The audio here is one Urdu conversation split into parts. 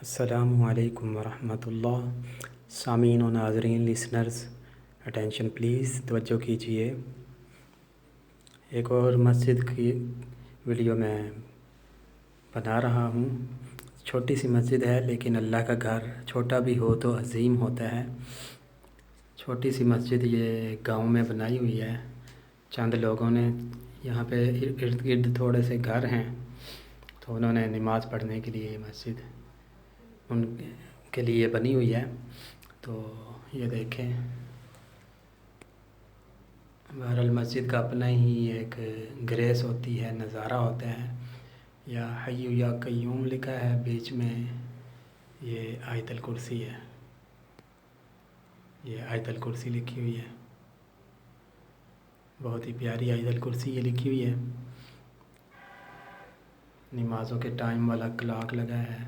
السلام علیکم ورحمۃ اللہ۔ سامعین و ناظرین، لسنرز اٹینشن پلیز، توجہ کیجیے۔ ایک اور مسجد کی ویڈیو میں بنا رہا ہوں۔ چھوٹی سی مسجد ہے لیکن اللہ کا گھر چھوٹا بھی ہو تو عظیم ہوتا ہے۔ چھوٹی سی مسجد یہ گاؤں میں بنائی ہوئی ہے، چند لوگوں نے۔ یہاں پہ ارد گرد تھوڑے سے گھر ہیں تو انہوں نے نماز پڑھنے کے لیے مسجد ان کے لیے بنی ہوئی ہے۔ تو یہ دیکھیں، بہرحال مسجد کا اپنا ہی ایک گریس ہوتی ہے، نظارہ ہوتا ہے۔ یا حی یا قیوم لکھا ہے، بیچ میں یہ آیت الکرسی ہے، یہ آیت الکرسی لکھی ہوئی ہے، بہت ہی پیاری آیت الکرسی یہ لکھی ہوئی ہے۔ نمازوں کے ٹائم والا کلاک لگا ہے،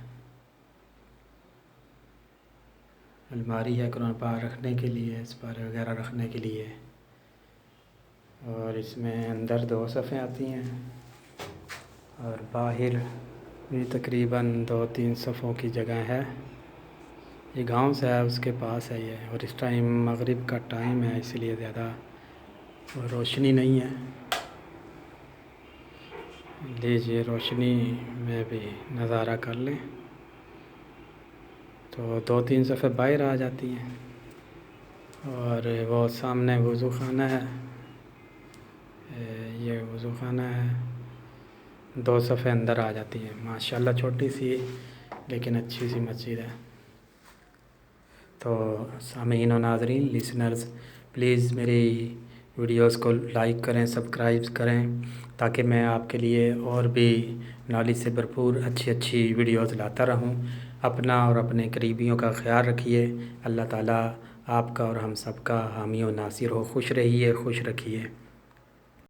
الماری ہے قرآن پاک رکھنے کے لیے، اسپارے وغیرہ رکھنے کے لیے، اور اس میں اندر 2 صفیں آتی ہیں اور باہر بھی تقریباً 2-3 صفوں کی جگہ ہے۔ یہ گاؤں سے ہے، اس کے پاس ہے یہ، اور اس ٹائم مغرب کا ٹائم ہے، اس لیے زیادہ روشنی نہیں ہے۔ لیجیے روشنی میں بھی نظارہ کر لیں تو 2-3 صفحے باہر آ جاتی ہیں، اور وہ سامنے وضو خانہ ہے، یہ وضو خانہ ہے، 2 صفحے اندر آ جاتی ہیں۔ ماشاءاللہ چھوٹی سی لیکن اچھی سی مسجد ہے۔ تو سامعین و ناظرین، لسنرز، پلیز میری ویڈیوز کو لائک کریں، سبسکرائب کریں، تاکہ میں آپ کے لیے اور بھی نالج سے بھرپور اچھی ویڈیوز لاتا رہوں۔ اپنا اور اپنے قریبیوں کا خیال رکھیے۔ اللہ تعالیٰ آپ کا اور ہم سب کا حامی و ناصر ہو۔ خوش رہیے، خوش رکھیے۔